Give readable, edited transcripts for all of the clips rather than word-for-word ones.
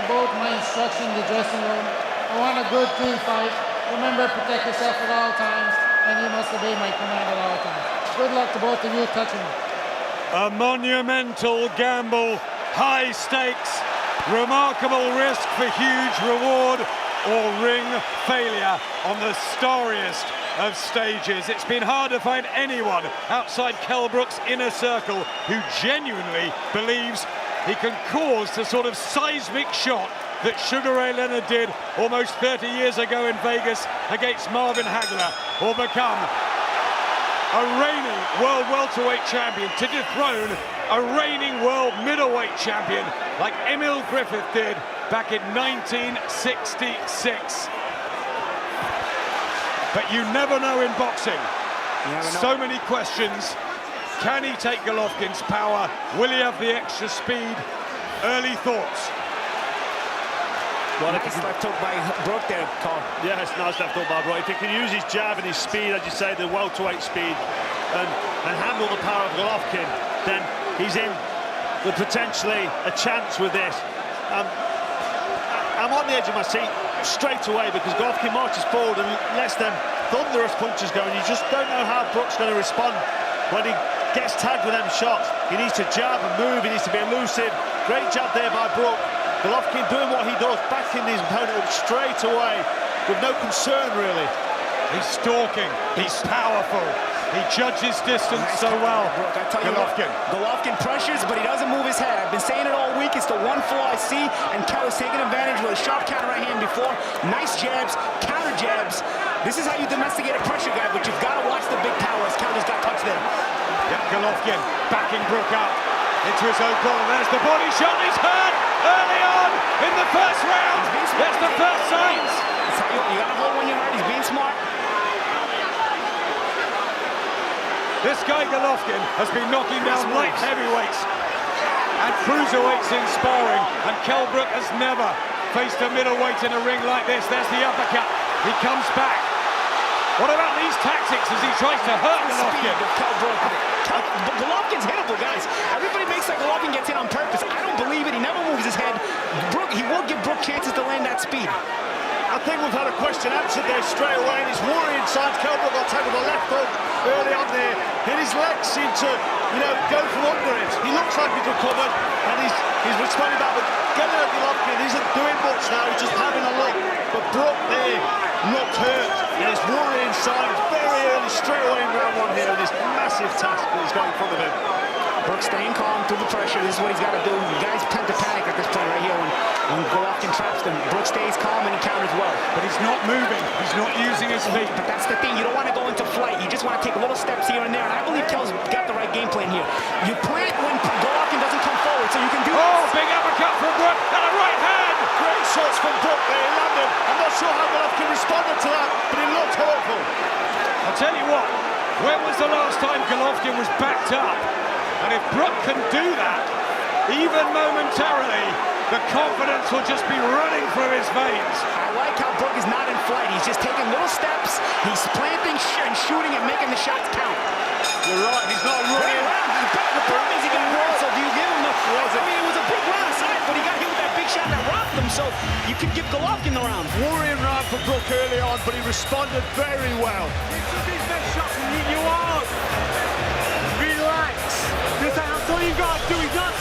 about my instruction in the dressing room. I want a good, clean fight. Remember, protect yourself at all times, and you must obey my command at all times. Good luck to both of you touching me. A monumental gamble, high stakes, remarkable risk for huge reward, or ring failure on the starriest of stages. It's been hard to find anyone outside Kell Brook's inner circle who genuinely believes he can cause the sort of seismic shot that Sugar Ray Leonard did almost 30 years ago in Vegas against Marvin Hagler, or become a reigning world welterweight champion, to dethrone a reigning world middleweight champion like Emil Griffith did back in 1966. But you never know in boxing. So many questions. Can he take Golovkin's power? Will he have the extra speed? Early thoughts. Well, nice left hook by Brook there, Carl. Yeah, it's nice left hook by Brook. If he can use his jab and his speed, as you say, the welterweight speed, and handle the power of Golovkin, then he's in with potentially a chance with this. I'm on the edge of my seat straight away because Golovkin marches forward and lets them thunderous punches go, and you just don't know how Brook's going to respond when he gets tagged with them shots. He needs to jab and move, he needs to be elusive. Great jab there by Brook. Golovkin doing what he does, backing his opponent up straight away with no concern really. He's stalking, he's powerful, he judges distance nice so well. Brook, I tell you Golovkin. Golovkin pressures, but he doesn't move his head. I've been saying it all week, it's the one flaw I see, and Kell is taking advantage with a sharp counter right hand before. Nice jabs, counter jabs. This is how you domesticate a pressure guy, but you've got to watch the big power as Kell just got touched there. Yeah, Golovkin backing Brook up into his own corner. There's the body shot, he's hurt early on in the first round. That's the first signs. You got to hold when you're hurt, he's being smart. This guy Golovkin has been knocking down light heavyweights and cruiserweights in sparring, and Kell Brook has never faced a middleweight in a ring like this. There's the uppercut, he comes back. What about these tactics as he tries to hurt Golovkin? Golovkin's hittable, guys. Everybody makes like Golovkin gets hit on purpose. I don't believe it. He never moves his head. He will give Brook chances to land that speed. I think we've had a question answered there straight away, and he's worrying signs. Kell Brook got taken with a left hook early on there, and his legs seem to, go from under it. He looks like he's recovered, and he's responding back, but getting at Golovkin isn't doing much now. He's just having a look. But Brook there looked hurt, and it's worrying signs very early, straight away in round one here, with this massive task that he's got in front of him. Brook staying calm through the pressure. This is what he's got to do. You guys tend to panic at this point right here when Golovkin traps them. Brook stays calm and he counters well. But he's not moving. He's not using his feet. But that's the thing. You don't want to go into flight. You just want to take little steps here and there. And I believe Kell's got the right game plan here. You plant when Golovkin doesn't come forward, so you can do this. Oh, big uppercut from Brook and a right hand. Great shots from Brook there. He landed. I'm not sure how Golovkin responded to that, but he looked hurtful. I'll tell you what. When was the last time Golovkin was backed up? And if Brook can do that, even momentarily, the confidence will just be running through his veins. I like how Brook is not in flight. He's just taking little steps. He's planting and shooting and making the shots count. You're right, he's not running. The problem is he got robbed, so do you give him the... I mean, it was a big round aside, but he got hit with that big shot that rocked him, so you can give Golovkin the round. Worrying round for Brook early on, but he responded very well. These best shots from you are. Relax. That's all you got to do. He's not...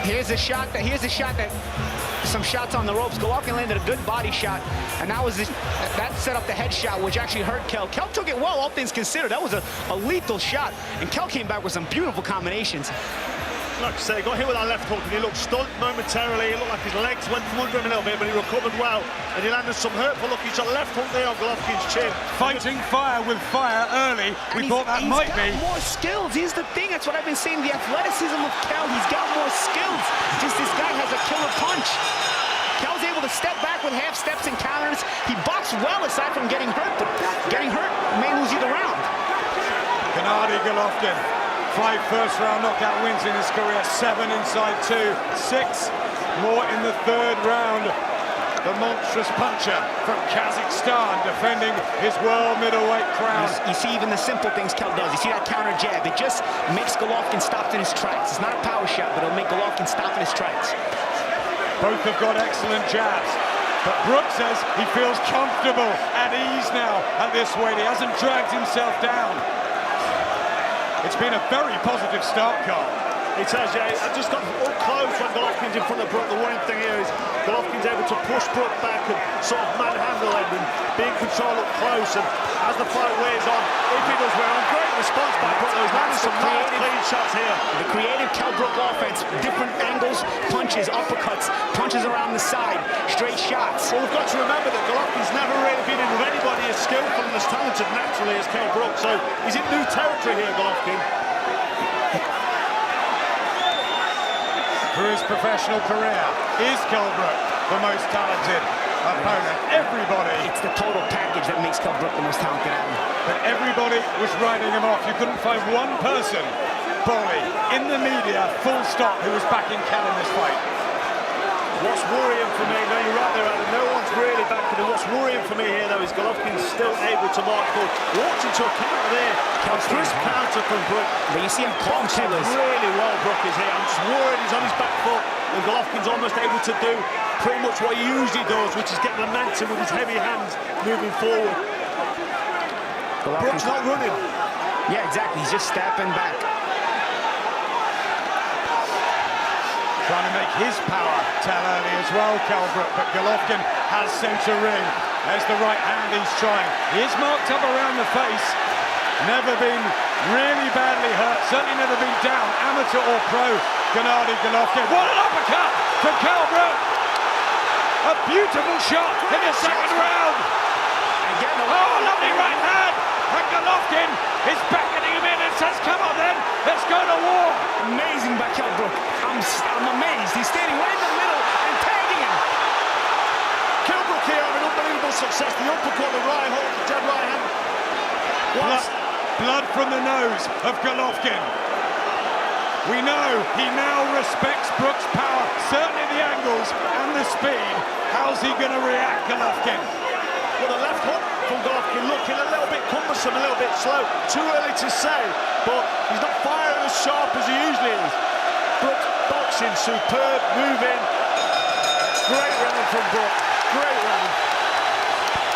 Here's a shot that some shots on the ropes. Golovkin landed a good body shot, and that set up the head shot, which actually hurt Kell. Kell took it well, all things considered. That was a lethal shot, and Kell came back with some beautiful combinations. Like I say, got hit with that left hook and he looked stunned momentarily. It looked like his legs went from under him a little bit, but he recovered well. And he landed some hurtful look. He shot left hook there on Golovkin's chin. Fighting fire with fire early. We thought that might be. He's got more skills. Here's the thing. That's what I've been saying. The athleticism of Kell. He's got more skills. Just this guy has a killer punch. Kell's able to step back with half steps and counters. He boxed well aside from getting hurt, but getting hurt may lose you the round. Gennady Golovkin. 5 first-round knockout wins in his career, 7 inside 2, 6 more in the third round. the monstrous puncher from Kazakhstan, defending his world middleweight crown. You see even the simple things Kel does. You see that counter jab. It just makes Golovkin stop in his tracks. It's not a power shot, but it'll make Golovkin stop in his tracks. Both have got excellent jabs. But Bروk says he feels comfortable, at ease now at this weight. He hasn't dragged himself down. It's been a very positive start, Carl. It has, yeah. I just got up close when Golovkin's in front of Brók. The worrying thing here is Golovkin's able to push Brók back and sort of manhandle him and be in control up close. And as the fight wears on, if he does wear on, great response by Brók. He's landing some nice clean shots here. The creative Kel Brók offense, different angles, punches, uppercuts, punches around the side, straight shots. Well, we've got to remember that Golovkin's never really been in with anybody as skillful and as talented naturally as Kel Brók. So he's in new territory here, Golovkin. Through his professional career, is Kel Brók the most talented opponent? Everybody. It's the total package that makes Kel Brók the most talented athlete. But everybody was writing him off. You couldn't find one person, Bolly, in the media, full stop, who was backing Kel in this fight. What's worrying for me, no, you're right there, Adam, no one's really backing him. What's worrying for me here, though, is Golovkin's still able to mark forward. Walked into a counter there, a crisp counter from Brók. But you see him punching really well, Brók is here. I'm just worried he's on his back foot, and Golovkin's almost able to do pretty much what he usually does, which is get momentum with his heavy hands moving forward. Brók's not running. Yeah, exactly, he's just stepping back. Trying to make his power tell early as well, Kel Brók, but Golovkin has centre ring. There's the right hand he's trying. He is marked up around the face. Never been really badly hurt, certainly never been down, amateur or pro. Gennady Golovkin. What an uppercut from Kel Brók! A beautiful shot in the second round. Again, oh, lovely right hand! And Golovkin is beckoning him in and says, come on then, let's go to war. Amazing by Kel Brók. I'm amazed. He's standing right in the middle and tagging him. Kel Brók here having unbelievable success. The uppercut, the right hook, the jab right hand. Blood from the nose of Golovkin. We know he now respects Brók's power, certainly the angles and the speed. How's he going to react, Golovkin? Well, the left hook from Golovkin looking a little bit cumbersome, a little bit slow. Too early to say, but he's not firing as sharp as he usually is. Brók's boxing, superb, moving. Great round from Brók, great round.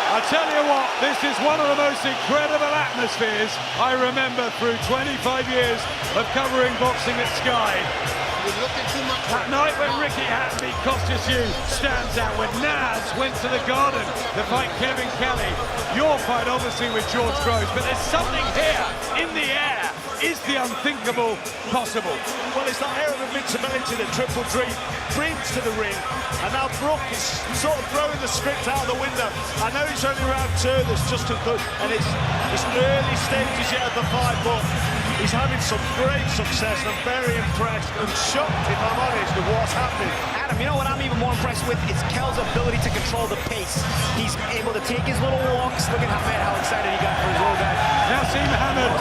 I tell you what, this is one of the most incredible atmospheres I remember through 25 years of covering boxing at Sky. That night when Ricky Hatton beat Costas Hugh stands out, when Naz went to the Garden to fight Kevin Kelly. Your fight obviously with George Groves, but there's something here in the air. Is the unthinkable possible? Well, it's that air of invincibility that Triple G brings to the ring, and now Brók is sort of throwing the script out of the window. I know it's only round 2, that's just as good, and it's early stages yet of the fight, but he's having some great success. I'm very impressed and shocked, if I'm honest, with what's happening. Adam, you know what I'm even more impressed with is Kel's ability to control the pace. He's able to take his little walks. Look at how excited he got for his little guy. Nassim Hamid,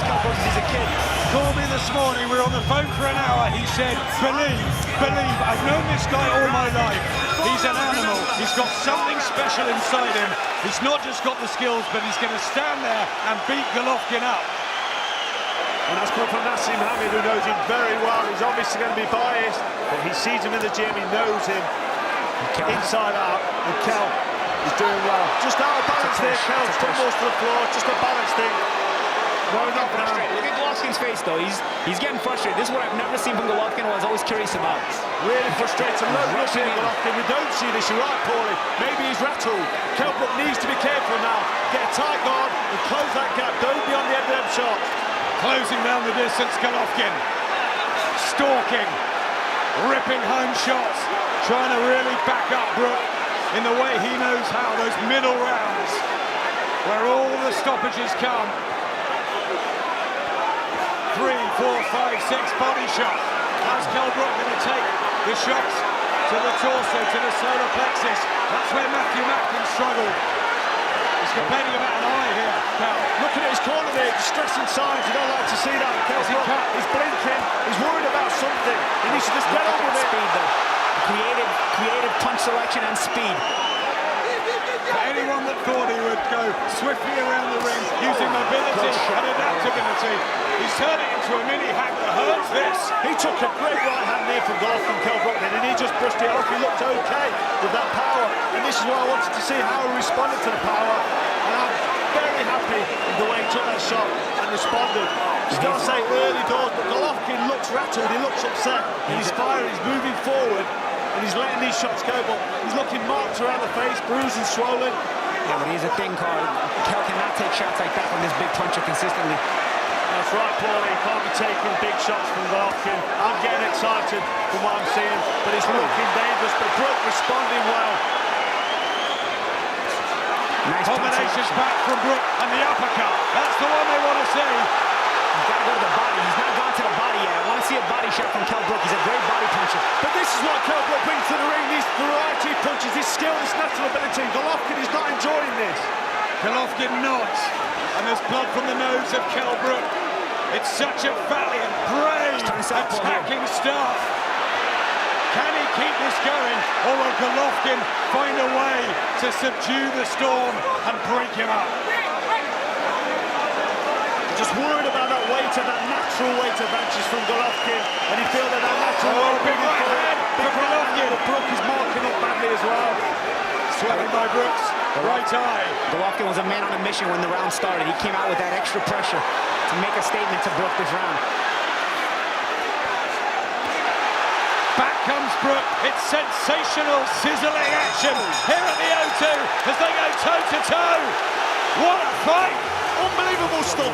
he's a kid. Called me this morning, we were on the phone for an hour. He said, believe, I've known this guy all my life. He's an animal, he's got something special inside him. He's not just got the skills, but he's going to stand there and beat Golovkin up. And that's come from Nassim Hamid, who knows him very well. He's obviously going to be biased, but he sees him in the gym, he knows him inside out, and Kel is doing well. Just out of balance there, Kel stumbles to the floor, just a balance thing. No, not frustrated. Look at Golovkin's face, though. He's getting frustrated. This is what I've never seen from Golovkin, and I was always curious about. Really frustrated. Look at Golovkin. We don't see this. You're right, Paulie. Maybe he's rattled. Kel Brók needs to be careful now. Get a tight guard and close that gap. Don't be on the end of them shots. Closing down the distance, Golovkin. Stalking. Ripping home shots. Trying to really back up Brók in the way he knows how. Those middle rounds where all the stoppages come. 3, 4, 5, 6 body shot. How's Kel Brók going to take the shots to the torso, to the solar plexus? That's where Matthew Macklin struggled. He's complaining about an eye here, Kel. Looking at his corner there, distressing signs. You don't like to see that. Kel Brók, he's blinking. He's worried about something. He needs to just get on with it. Speed, though. Creative punch selection and speed. thought he would go swiftly around the ring, using mobility and adaptability. He's turned it into a mini hack that hurts this. He took a great right hand there from Golovkin, and he just brushed it off. He looked okay with that power, and this is what I wanted to see, how he responded to the power. And I'm very happy with the way he took that shot and responded. Just gotta say, early doors, but Golovkin looks rattled, he looks upset, and he's firing, he's moving forward, and he's letting these shots go, but he's looking marked around the face, bruised and swollen. Yeah, but here's the thing, Carl. Kel cannot take shots like that from this big puncher consistently. That's right, Paulie, he can't be taking big shots from Golovkin. I'm getting excited from what I'm seeing, but it's looking dangerous, but Bروk responding well. Nice combinations back from Brók, and the uppercut. That's the one they want to see. He's got to go to the body. He's not gone to the body yet. I want to see a body shot from Kell Brók. He's a great body puncher. But this is what Kell Brók brings to the ring, these variety of punches, his skill, his natural ability. Golovkin is not enjoying this. Golovkin nods, and there's blood from the nose of Kell Brók. It's such a valiant, brave, attacking start. Can he keep this going, or will Golovkin find a way to subdue the storm and break him up? Just worried about that weight and that natural weight advantage from Golovkin, and he feels that natural weight big right hand from Golovkin. But Brók is marking up badly as well. Swelling by Brooks, right eye. Golovkin was a man on a mission when the round started. He came out with that extra pressure to make a statement to Brók this round. Back comes Brók. It's sensational, sizzling action here at the O2 as they go toe-to-toe. What a fight! Unbelievable stuff.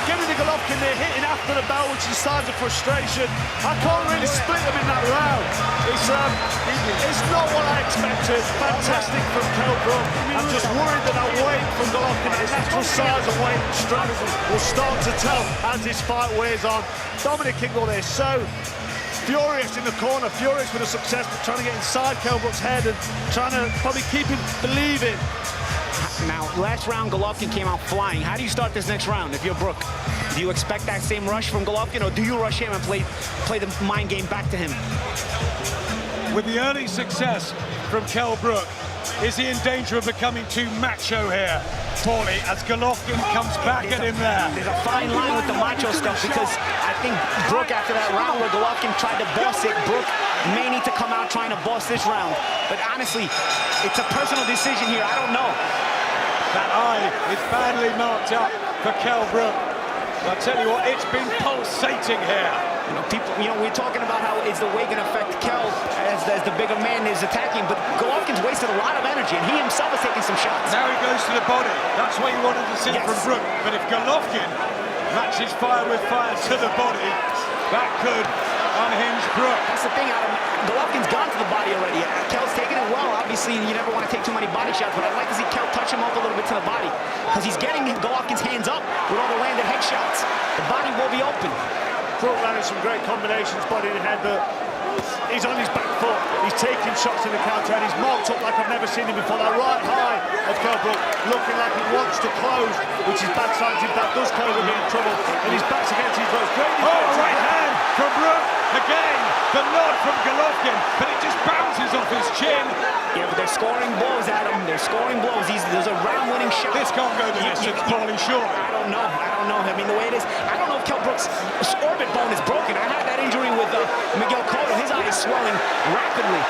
Giving the Golovkin there, hitting after the bell, which is signs of frustration. I can't really split them in that round. It's not what I expected. Fantastic from Kell Brók. I'm just worried that that weight from Golovkin, that natural size and weight and strength, will start to tell as this fight wears on. Dominic Ingle there, so furious in the corner, furious with the success, but trying to get inside Kell Brók's head and trying to probably keep him believing. Now, last round, Golovkin came out flying. How do you start this next round if you're Brók? Do you expect that same rush from Golovkin, or do you rush him and play the mind game back to him? With the early success from Kell Brók, is he in danger of becoming too macho here, Paulie, as Golovkin comes back at him there? There's a fine line with the macho stuff, because I think Brók, after that round where Golovkin tried to boss it, Brók may need to come out trying to boss this round. But honestly, it's a personal decision here. I don't know. That eye is badly marked up for Kell Brók. I tell you what, it's been pulsating here. We're talking about how is the weight going to affect Kell as the bigger man is attacking, but Golovkin's wasted a lot of energy, and he himself is taking some shots. Now he goes to the body. That's what you wanted to see from Brók. But if Golovkin matches fire with fire to the body, that could unhinge Brók. That's the thing, Adam. Golovkin's gone to the body already. Kell's taking it well. Obviously, you never want to take too many body shots, but I'd like to see Kell touch him up a little bit to the body, because he's getting Golovkin's hands up with all the landed head shots. The body will be open. Brók landed some great combinations, body in the head, but he's on his back foot. He's taking shots in the counter, and he's marked up like I've never seen him before. That right high of Kell Brók looking like he wants to close, which is bad signs. If that does close, he'll be in trouble. And his back's against his ropes. Great defense. Right hand from Brók. Again, the nod from Golovkin, but it just bounces off his chin. Yeah, but they're scoring blows, Adam. They're scoring blows. There's a round-winning shot. This can't go the distance, Paulie, sure. I don't know. I mean, the way it is, I don't know if Kell Brók's orbit bone is broken. I had that injury with Miguel Cotto. His eye is swelling rapidly.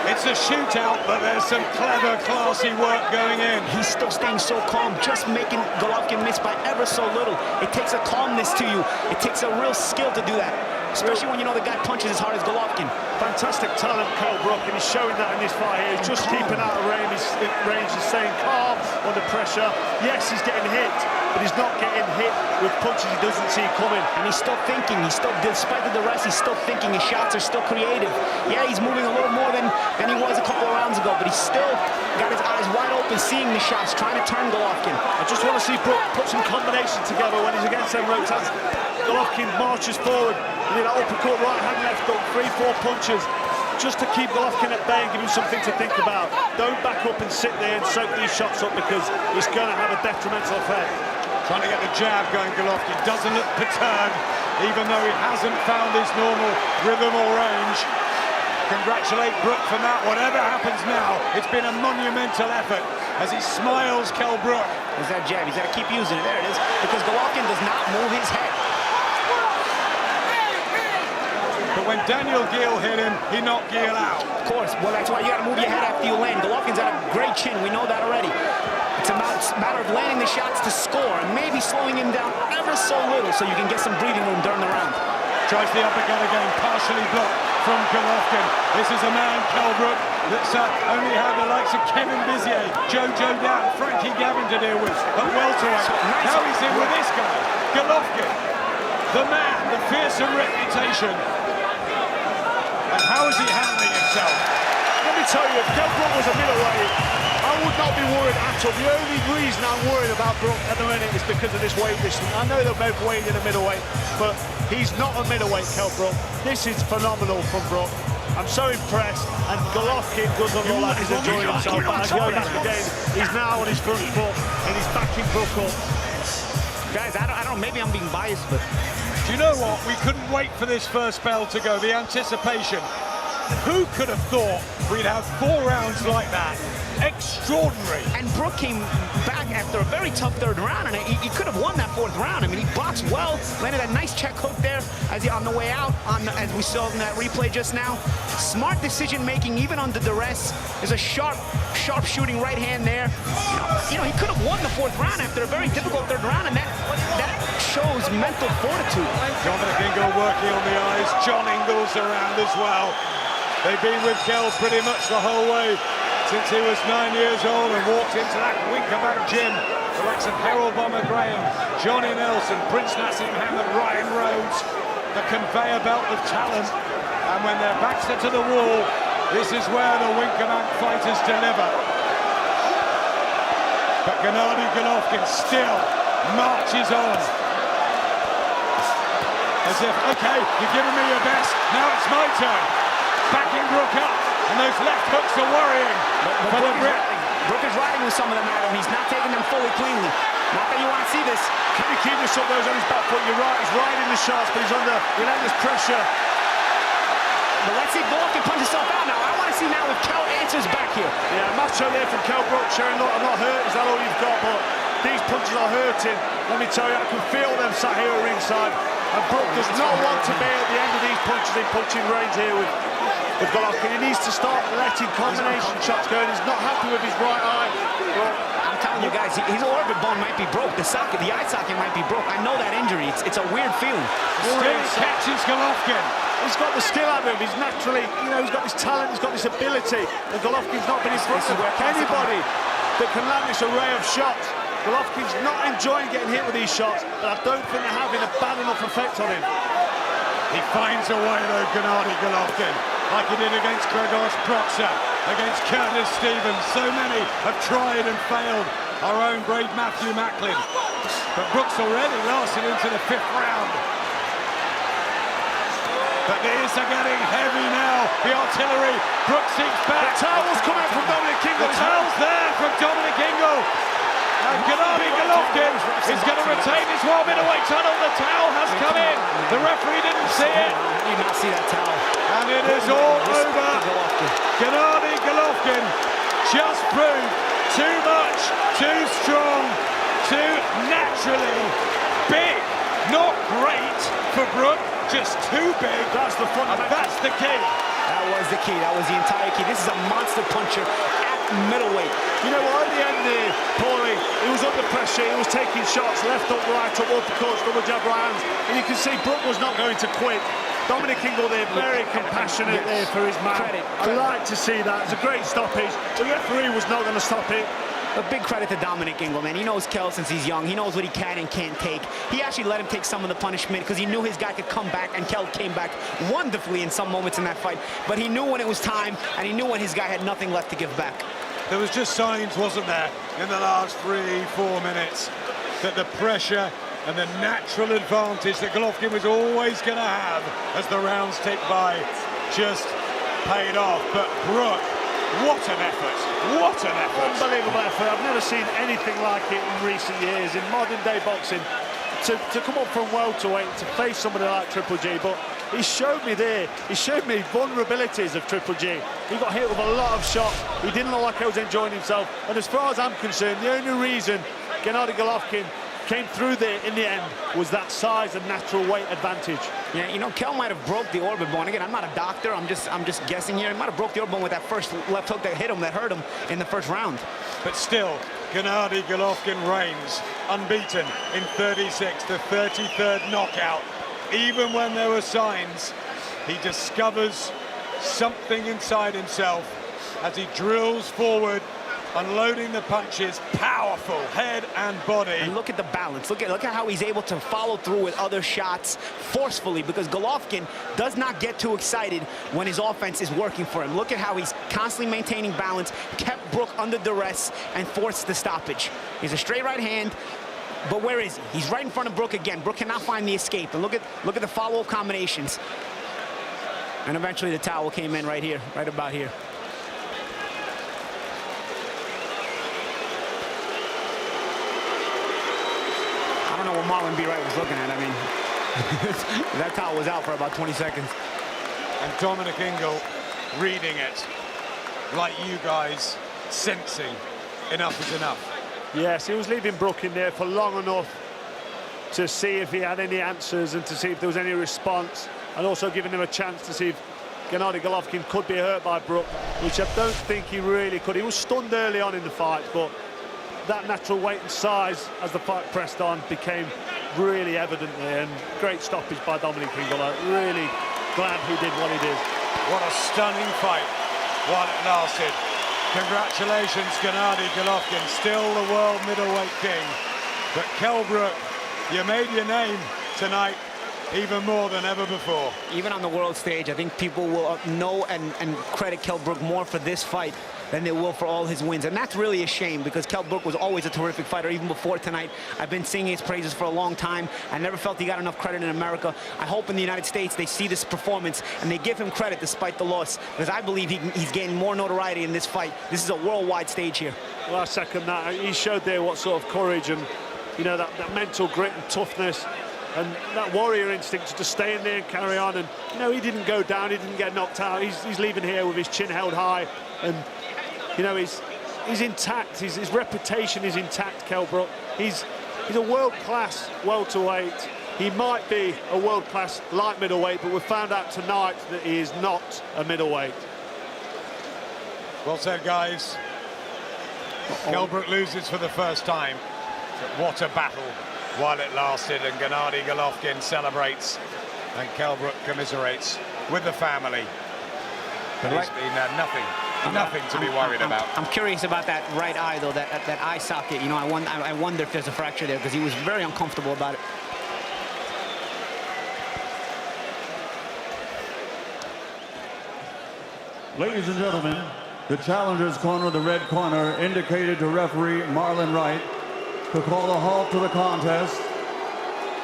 It's a shootout, but there's some clever, classy work going in. He's still staying so calm, just making Golovkin miss by ever so little. It takes a calmness to you. It takes a real skill to do that, especially when you know the guy punches as hard as Golovkin. Fantastic talent, Kell Brók, and he's showing that in this fight here. He's just keeping out of range. He's staying calm under pressure. Yes, he's getting hit, but he's not getting hit with punches he doesn't see coming. And he's still thinking. Despite the duress, he's still thinking. His shots are still creative. Yeah, he's moving a little more than he was a couple of rounds ago, but he's still got his eyes wide open, seeing the shots, trying to turn Golovkin. I just want to see Brók put some combinations together when he's against them ropes. As Golovkin marches forward, and that uppercut, right hand, left hook, 3-4 punches, just to keep Golovkin at bay and give him something to think about. Don't back up and sit there and soak these shots up, because it's going to have a detrimental effect. Trying to get the jab going, Golovkin doesn't look perturbed, even though he hasn't found his normal rhythm or range. Congratulate Brook for that. Whatever happens now, it's been a monumental effort as he smiles Kell Brook. There's that jab. He's got to keep using it. There it is. Because Golovkin does not move his head. But when Daniel Gill hit him, he knocked Gill out. Of course. Well, that's why you got to move your head after you land. Golovkin's got a great chin. We know that already. It's a matter of landing the shots to score and maybe slowing him down ever so little so you can get some breathing room during the round. Tries the uppercut again, partially blocked from Golovkin. This is a man, Kell Brook, that's only had the likes of Kevin Bizier, Jojo Down, Frankie Gavin to deal with at welterweight. Now he's in with this guy, Golovkin, the man, the fearsome reputation. And how is he handling himself? Let me tell you, if Kell Brook was a middleweight, I would not be worried at all. The only reason I'm worried about Brook at the minute is because of this weight distance. I know they're both weighing in a middleweight, but he's not a middleweight, Kell Brook. This is phenomenal from Brook. I'm so impressed, and Golovkin doesn't look like he's enjoying himself. But as you go back again, he's now on his front foot, and he's backing Brook up. Guys, I don't know, maybe I'm being biased, but... Do you know what? We couldn't wait for this first bell to go, the anticipation. Who could have thought we'd have 4 rounds like that? Extraordinary. And Brook came back after a very tough third round, and he could have won that 4th round. I mean, he boxed well, landed a nice check hook there as he on the way out, as we saw in that replay just now. Smart decision-making, even under duress. There's a sharp shooting right hand there. You know, he could have won the 4th round after a very difficult third round, and that shows mental fortitude. Dominic Ingle working on the eyes. John Ingles around as well. They've been with Kell pretty much the whole way since he was 9 years old and walked into that Winkerback gym. The likes of Harold Bomber Graham, Johnny Nelson, Prince Nassim Hamid, Ryan Rhodes, the conveyor belt of talent. And when their backs are to the wall, this is where the Winkerback fighters deliver. But Gennady Golovkin still marches on. As if, okay, you've given me your best, now it's my turn. Backing Brook up, and those left hooks are worrying. But Brook is riding with some of them at him. He's not taking them fully cleanly. Not that you want to see this. Can he keep this up? Those on his back foot? You're right, he's riding the shots, but he's under relentless pressure. But let's see if Golovkin punches himself out now. I want to see now if Kell answers back here. Yeah, macho there from Kell Brook, sharing, look, I'm not hurt, is that all you've got? But these punches are hurting. Let me tell you, I can feel them sat here at ringside. And Brook does not want to be at the end of these punches in punching range here with Golovkin. He needs to start letting combination shots go. He's not happy with his right eye. I'm telling you guys, his orbit bone might be broke. The eye socket might be broke. I know that injury. It's a weird feeling. Still catches Golovkin. He's got the skill out of him. He's naturally, you know, he's got this talent, he's got this ability. And Golovkin's not been in front of anybody that can land this array of shots. Golovkin's not enjoying getting hit with these shots, but I don't think they're having a bad enough effect on him. He finds a way though, Gennady Golovkin, like he did against Grzegorz Proksa, against Curtis Stevens. So many have tried and failed. Our own great Matthew Macklin. But Brook's already lasted into the 5th round. But these are getting heavy now. The artillery. Brook sinks back. The towel's coming from Dominic Ingle. The towel's there from Dominic Ingle. And Gennady Golovkin is going to retain his world middleweight title. The towel has come in. The referee didn't see it. He did not see that towel. And it is all over. Gennady Golovkin just proved too much, too strong, too naturally big. Not great for Brook, just too big. That's the fun. That's the key. That was the key. That was the entire key. This is a monster puncher at middleweight. You know what, at the end there, Paulie, he was under pressure, he was taking shots, left up, right up, uppercuts, double jab right hands, and you can see Brook was not going to quit. Dominic Ingle there, very compassionate there for his man. I like to see that. It's a great stoppage. The referee was not going to stop it. A big credit to Dominic Ingle, man. He knows Kell since he's young. He knows what he can and can't take. He actually let him take some of the punishment because he knew his guy could come back, and Kell came back wonderfully in some moments in that fight. But he knew when it was time, and he knew when his guy had nothing left to give back. There was just signs, wasn't there, in the last 3-4 minutes, that the pressure and the natural advantage that Golovkin was always going to have as the rounds tick by just paid off. But Brook, what an effort! What an effort! Unbelievable effort. I've never seen anything like it in recent years in modern day boxing. To come up from welterweight, to face somebody like Triple G, but he showed me there, he showed me vulnerabilities of Triple G. He got hit with a lot of shots. He didn't look like he was enjoying himself. And as far as I'm concerned, the only reason Gennady Golovkin came through there in the end was that size and natural weight advantage. Yeah, you know, Kel might have broke the orbit bone. Again, I'm not a doctor. I'm just guessing here. He might have broke the orbit bone with that first left hook that hit him, that hurt him in the first round. But still, Gennady Golovkin reigns unbeaten in 36, the 33rd knockout. Even when there were signs, he discovers something inside himself as he drills forward, unloading the punches, powerful head and body. And look at the balance. Look at how he's able to follow through with other shots forcefully, because Golovkin does not get too excited when his offense is working for him. Look at how he's constantly maintaining balance, kept Brook under duress, and forced the stoppage. He's a straight right hand, but where is he? He's right in front of Brook again. Brook cannot find the escape. And look at the follow-up combinations. And eventually the towel came in right here, right about here. I don't know what Marlon B. Wright was looking at. I mean, that towel was out for about 20 seconds. And Dominic Ingle reading it like you guys, sensing enough is enough. Yes, he was leaving Brook in there for long enough to see if he had any answers and to see if there was any response, and also giving him a chance to see if Gennady Golovkin could be hurt by Brook, which I don't think he really could. He was stunned early on in the fight, but that natural weight and size as the fight pressed on became really evident there, and great stoppage by Dominic Ingle. I'm really glad he did what he did. What a stunning fight while it lasted. Congratulations, Gennady Golovkin, still the world middleweight king. But Kell Brook, you made your name tonight even more than ever before. Even on the world stage, I think people will know and credit Kell Brook more for this fight than they will for all his wins. And that's really a shame, because Kell Brook was always a terrific fighter, even before tonight. I've been singing his praises for a long time. I never felt he got enough credit in America. I hope in the United States they see this performance and they give him credit despite the loss, because I believe he's gaining more notoriety in this fight. This is a worldwide stage here. Well, I second that. He showed there what sort of courage and, you know, that mental grit and toughness and that warrior instinct to just stay in there and carry on. And, you know, he didn't go down, he didn't get knocked out. He's leaving here with his chin held high, and, you know, he's intact. His reputation is intact, Kell Brook. He's a world-class welterweight. He might be a world-class light middleweight, but we've found out tonight that he is not a middleweight. Well said, guys. Kell Brook loses for the first time. But what a battle while it lasted, and Gennady Golovkin celebrates and Kell Brook commiserates with the family. But it's been nothing to be worried about. I'm curious about that right eye, though, that eye socket. You know, I wonder if there's a fracture there, because he was very uncomfortable about it. Ladies and gentlemen, the challenger's corner, the red corner, indicated to referee Marlon Wright to call a halt to the contest.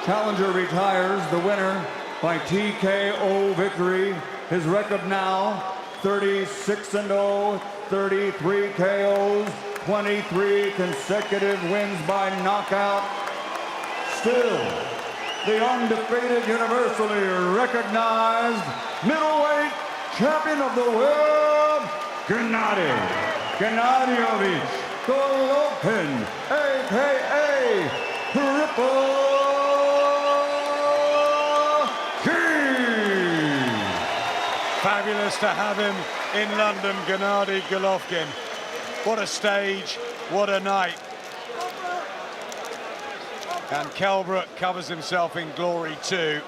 Challenger retires, the winner by TKO victory. His record now 36-0, 33 KOs, 23 consecutive wins by knockout. Still, the undefeated, universally recognized middleweight champion of the world, Gennady Golovkin, a.k.a. Triple G. Fabulous to have him in London, Gennady Golovkin. What a stage, what a night. And Kell Brook covers himself in glory too,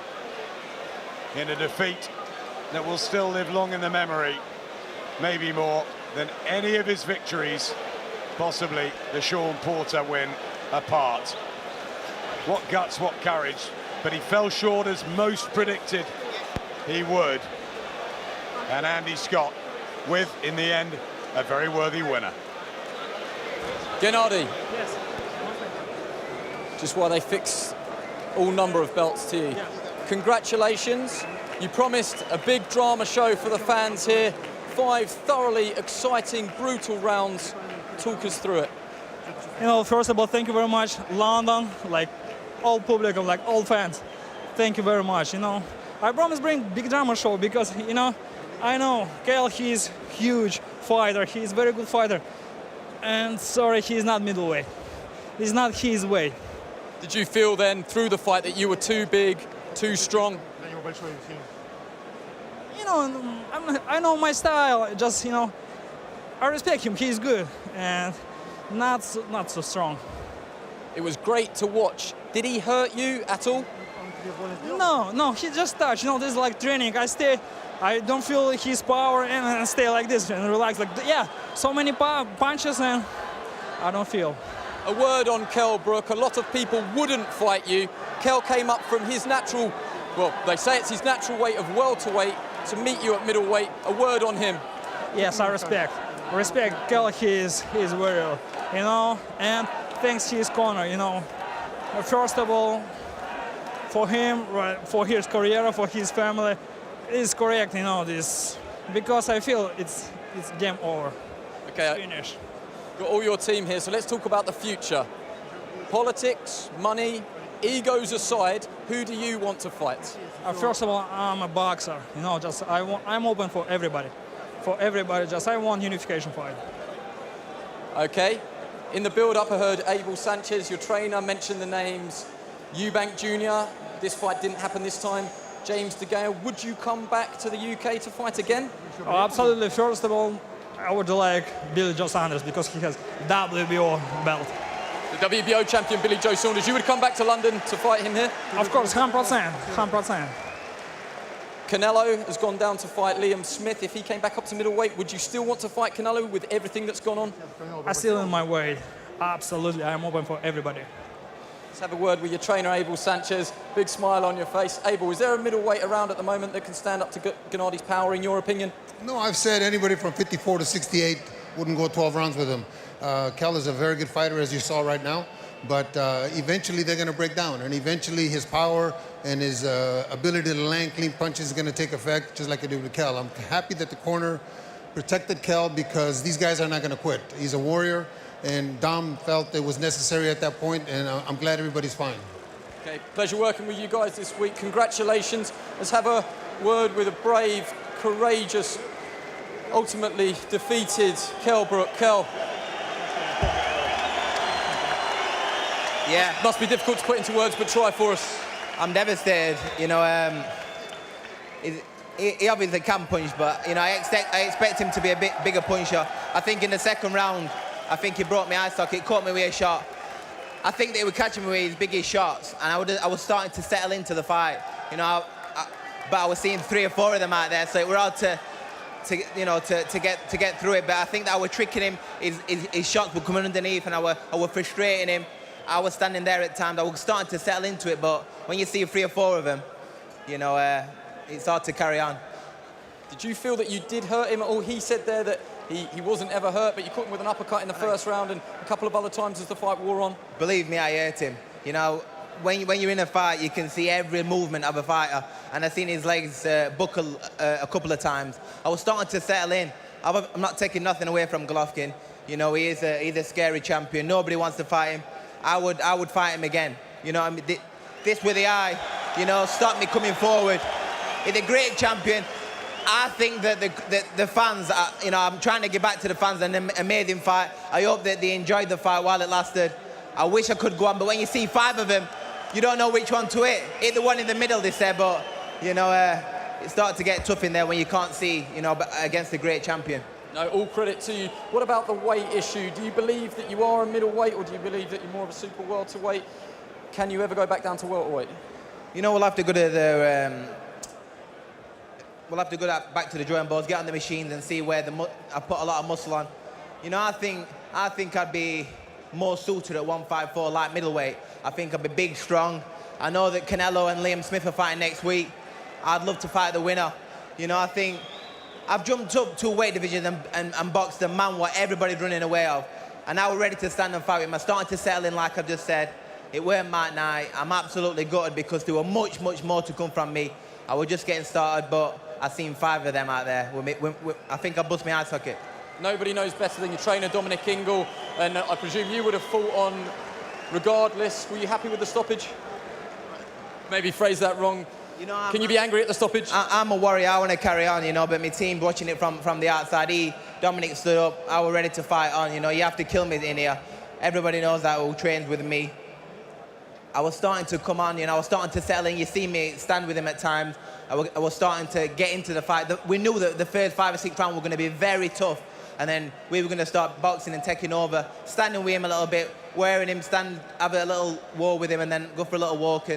in a defeat that will still live long in the memory, maybe more than any of his victories, possibly the Sean Porter win apart. What guts, what courage, but he fell short as most predicted he would. And Andy Scott with, in the end, a very worthy winner. Gennady. Yes. Just while they fix all number of belts to you. Yeah. Congratulations. You promised a big drama show for the fans here. 5 thoroughly exciting, brutal rounds. Talk us through it. You know, first of all, thank you very much, London, like all public and like all fans. Thank you very much. You know, I promise bring big drama show because, you know, I know Kel, he's huge fighter. He's very good fighter. And sorry, he's not middleweight. It's not his way. Did you feel then through the fight that you were too big, too strong? You know, I know my style. Just, you know, I respect him. He's good and not so strong. It was great to watch. Did he hurt you at all? No, he just touched. You know, this is like training. I don't feel his power and stay like this and relax. Like, yeah, so many punches and I don't feel. A word on Kell Brook. A lot of people wouldn't fight you. Kell came up from his natural, well, they say it's his natural weight of welterweight to meet you at middleweight. A word on him. Yes, I respect. Kell, he's very, you know, and thanks his corner, you know. First of all, for him, right, for his career, for his family, it's correct, you know, this, because I feel it's game over. Okay, Finish. Got all your team here, so let's talk about the future. Politics, money, egos aside, who do you want to fight? First of all, I'm a boxer, you know, just I'm open for everybody. For everybody, just I want unification fight. Okay. In the build-up, I heard Abel Sanchez, your trainer, mention the names Eubank Jr. This fight didn't happen this time. James De Gea, would you come back to the UK to fight again? Oh, absolutely. First of all, I would like Billy Joe Saunders because he has WBO belt. The WBO champion Billy Joe Saunders, you would come back to London to fight him here? Of course, 100%. Canelo has gone down to fight Liam Smith. If he came back up to middleweight, would you still want to fight Canelo with everything that's gone on? I'm still in my weight. Absolutely, I'm open for everybody. Let's have a word with your trainer, Abel Sanchez. Big smile on your face. Abel, is there a middleweight around at the moment that can stand up to Gennadi's power, in your opinion? No, I've said anybody from 54 to 68 wouldn't go 12 rounds with him. Kel is a very good fighter, as you saw right now, but eventually they're going to break down, and eventually his power and his ability to land clean punches is going to take effect, just like it did with Kel. I'm happy that the corner protected Kel because these guys are not going to quit. He's a warrior, and Dom felt it was necessary at that point, and I'm glad everybody's fine. Okay, pleasure working with you guys this week. Congratulations. Let's have a word with a brave, courageous, ultimately defeated Kell Brook. Kell. Yeah. Must be difficult to put into words, but try for us. I'm devastated. You know, he obviously can punch, but you know, I expect him to be a bit bigger puncher. I think in the second round, I think he broke my eye socket, caught me with a shot. I think that he was catching me with his biggest shots, and I was starting to settle into the fight. You know, but I was seeing 3 or 4 of them out there, so it was hard to get through it. But I think that I was tricking him. His shots were coming underneath, and I was frustrating him. I was standing there at times. I was starting to settle into it, but when you see 3 or 4 of them, you know, it's hard to carry on. Did you feel that you did hurt him at all? He said there that he wasn't ever hurt, but you caught him with an uppercut in the first round and a couple of other times as the fight wore on. Believe me, I hurt him. You know, when you're in a fight, you can see every movement of a fighter, and I've seen his legs buckle a couple of times. I was starting to settle in. I'm not taking nothing away from Glovkin. You know, he's a scary champion. Nobody wants to fight him. I would fight him again. You know, I mean, this with the eye, you know, stop me coming forward. He's a great champion. I think that the fans, you know, I'm trying to give back to the fans an amazing fight. I hope that they enjoyed the fight while it lasted. I wish I could go on, but when you see 5 of them, you don't know which one to hit. Hit the one in the middle, they said, but, you know, it started to get tough in there when you can't see, you know, against a great champion. No, all credit to you. What about the weight issue? Do you believe that you are a middleweight, or do you believe that you're more of a super welterweight? Can you ever go back down to welterweight? You know, we'll have to go to the... We'll have to go back to the drawing boards, get on the machines and see where I put a lot of muscle on. You know, I think I'd be more suited at 154 light middleweight. I think I'd be big, strong. I know that Canelo and Liam Smith are fighting next week. I'd love to fight the winner. You know, I think I've jumped up 2 weight divisions and boxed a man what everybody's running away of. And now we're ready to stand and fight with him. I'm starting to settle in, like I've just said. It weren't my night. I'm absolutely gutted because there were much, much more to come from me. I was just getting started, but I've seen 5 of them out there. I think I bust my eye socket. Nobody knows better than your trainer, Dominic Ingle, and I presume you would have fought on regardless. Were you happy with the stoppage? Maybe phrase that wrong. You know, Can you be angry at the stoppage? I'm a warrior. I want to carry on, you know, but my team watching it from the outside. Dominic stood up. I was ready to fight on, you know. You have to kill me in here. Everybody knows that who trains with me. I was starting to come on, you know. I was starting to settle in. You see me stand with him at times. I was starting to get into the fight. We knew that the first 5 or 6 rounds were going to be very tough. And then we were going to start boxing and taking over, standing with him a little bit, wearing him, have a little war with him, and then go for a little walk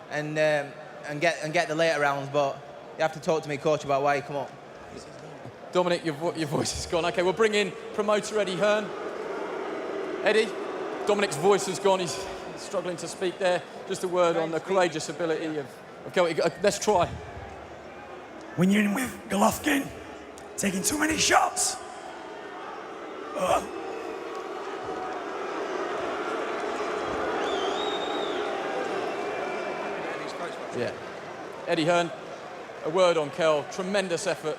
and get the later rounds. But you have to talk to me, coach, about why you come up. Dominic, your voice is gone. Okay, we'll bring in promoter Eddie Hearn. Eddie, Dominic's voice has gone. He's struggling to speak there. Just a word on the courageous ability of let's try. When you're in with Golovkin, taking too many shots. Yeah. Eddie Hearn, a word on Kell. Tremendous effort.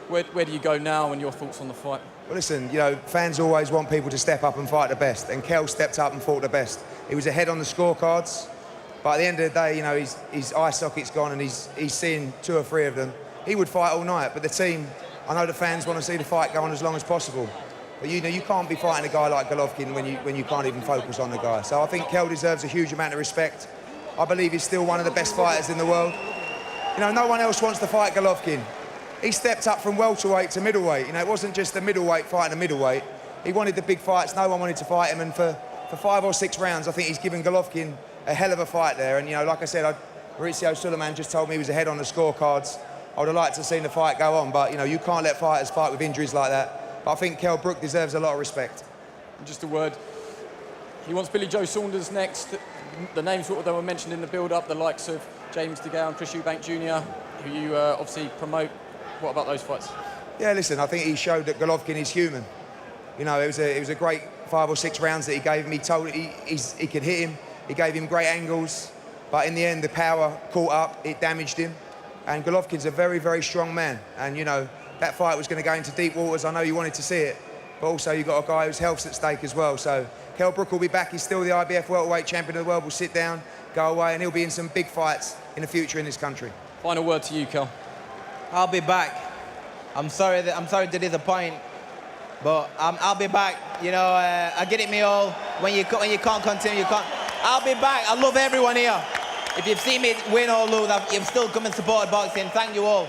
Where do you go now, and your thoughts on the fight? Well, listen, you know, fans always want people to step up and fight the best, and Kell stepped up and fought the best. He was ahead on the scorecards, but at the end of the day, you know, his eye socket's gone and he's seeing 2 or 3 of them. He would fight all night, but the team, I know the fans want to see the fight go on as long as possible. But you know, you can't be fighting a guy like Golovkin when you can't even focus on the guy. So I think Kell deserves a huge amount of respect. I believe he's still one of the best fighters in the world. You know, no one else wants to fight Golovkin. He stepped up from welterweight to middleweight. You know, it wasn't just a middleweight fighting a middleweight. He wanted the big fights. No one wanted to fight him. And for 5 or 6 rounds, I think he's given Golovkin a hell of a fight there. And, you know, like I said, Mauricio Suleiman just told me he was ahead on the scorecards. I would have liked to have seen the fight go on. But, you know, you can't let fighters fight with injuries like that. But I think Kell Brook deserves a lot of respect. And just a word. He wants Billy Joe Saunders next. The names that were mentioned in the build-up, the likes of James DeGale and Chris Eubank Jr., who you obviously promote. What about those fights? Yeah, listen, I think he showed that Golovkin is human. You know, it was a great 5 or 6 rounds that he gave him. He told he could hit him. He gave him great angles. But in the end, the power caught up. It damaged him. And Golovkin's a very, very strong man. And, you know, that fight was going to go into deep waters. I know you wanted to see it. But also, you've got a guy whose health's at stake as well. So Kell Brook will be back. He's still the IBF welterweight champion of the world. We'll sit down, go away, and he'll be in some big fights in the future in this country. Final word to you, Kell. I'll be back. I'm sorry to disappoint, but I'll be back. You know, I get it me all. When you can't continue, you can't. I'll be back. I love everyone here. If you've seen me win or lose, you've still come and supported boxing. Thank you all.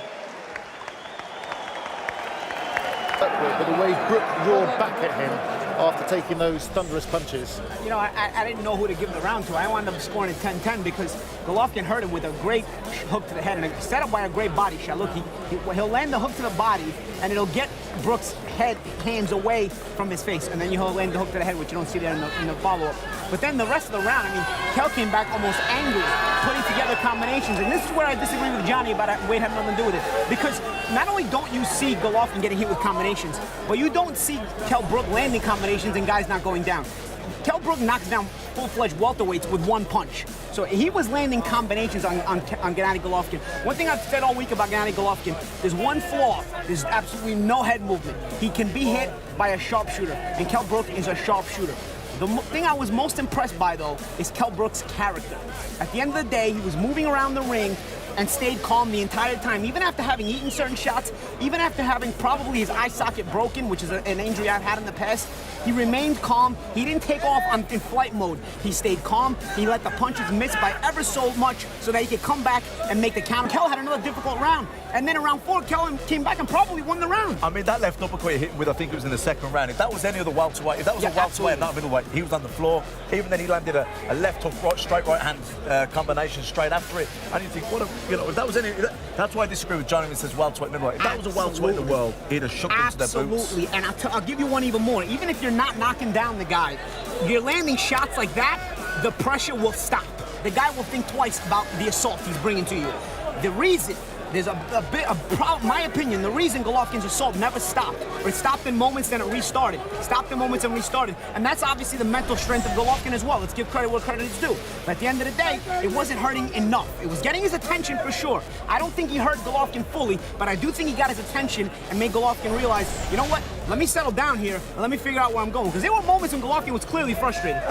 But the way Brook roared back at him after taking those thunderous punches. You know, I didn't know who to give the round to. I wound up scoring it 10-10 because Golovkin hurt him with a great hook to the head and set up by a great body shot. Look, he'll land the hook to the body and it'll get Brook's hands away from his face, and then he'll land the hook to the head, which you don't see there in the follow-up. But then the rest of the round, I mean, Kell came back almost angry, putting together combinations, and this is where I disagree with Johnny about weight having nothing to do with it. Because not only don't you see Golovkin getting hit with combinations, but you don't see Kell Brook landing combinations and guys not going down. Kell Brook knocks down full-fledged welterweights with 1 punch. So he was landing combinations on Gennady Golovkin. One thing I've said all week about Gennady Golovkin, there's one flaw. There's absolutely no head movement. He can be hit by a sharpshooter, and Kell Brook is a sharpshooter. The thing I was most impressed by, though, is Kell Brook's character. At the end of the day, he was moving around the ring and stayed calm the entire time, even after having eaten certain shots, even after having probably his eye socket broken, which is an injury I've had in the past. He remained calm. He didn't take off in flight mode. He stayed calm. He let the punches miss by ever so much so that he could come back and make the count. Kell had another difficult round. And then in round 4, Kell came back and probably won the round. I mean, that left uppercut he hit with, I think it was in the 2nd round. If that was any other welterweight, if that was a welterweight, not a middleweight, he was on the floor. Even then, he landed a left hook, straight right hand combination straight after it. And you think, if that was any, that's why I disagree with Johnny when he says welterweight, middleweight. If that was a welterweight in the world, he'd have shook them to their boots. Absolutely, and I'll give you one even more. Even if you're not knocking down the guy, you're landing shots like that, the pressure will stop. The guy will think twice about the assault he's bringing to you. The reason There's my opinion, the reason Golovkin's assault never stopped, or it stopped in moments, then it restarted. Stopped in moments and restarted. And that's obviously the mental strength of Golovkin as well. Let's give credit where credit is due. But at the end of the day, it wasn't hurting enough. It was getting his attention for sure. I don't think he hurt Golovkin fully, but I do think he got his attention and made Golovkin realize, you know what, let me settle down here and let me figure out where I'm going. Because there were moments when Golovkin was clearly frustrated.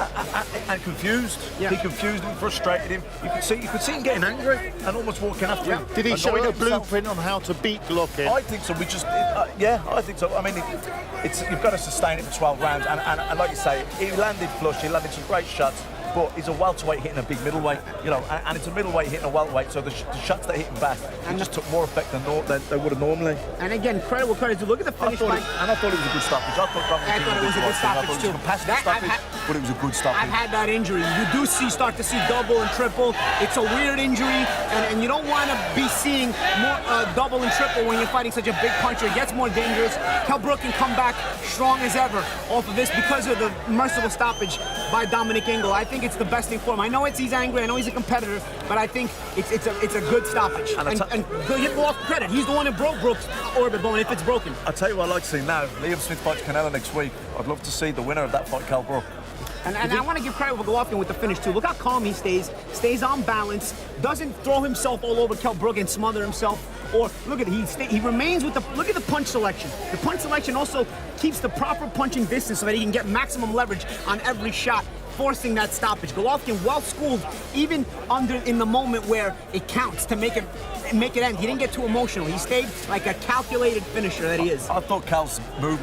And confused. Yeah. He confused him, frustrated him. You could see him getting angry and almost walking after him. Did he show a blueprint on how to beat Golokin? I think so. I think so. I mean, you've got to sustain it for 12 rounds. And like you say, he landed flush. He landed some great shots. But he's a welterweight hitting a big middleweight, you know, and it's a middleweight hitting a welterweight, so the shots that hit him back, it just took more effect than they would have normally. And again, credit where credit is due. Look at the finish fight. And I thought it was a good stoppage. I thought it was a good stoppage too. It was a compassionate stoppage, but it was a good stoppage. I've had that injury. You do start to see double and triple. It's a weird injury, and you don't want to be seeing more double and triple when you're fighting such a big puncher. It gets more dangerous. Kell Brook can come back strong as ever off of this because of the merciful stoppage by Dominic Ingle. I think it's the best thing for him. I know he's angry, I know he's a competitor, but I think it's a good stoppage. And give Golovkin credit. He's the one that broke Brook's orbit bone if it's broken. I'll tell you what I'd like to see now. Liam Smith fights Canelo next week. I'd love to see the winner of that fight, Kell Brook. And I want to give credit for Golovkin with the finish too. Look how calm he stays on balance, doesn't throw himself all over Kell Brook and smother himself. Or look at he remains with look at the punch selection. The punch selection also keeps the proper punching distance so that he can get maximum leverage on every shot, forcing that stoppage. Golovkin well schooled, even in the moment where it counts to make it end. He didn't get too emotional. He stayed like a calculated finisher that he is. I thought Kell's movement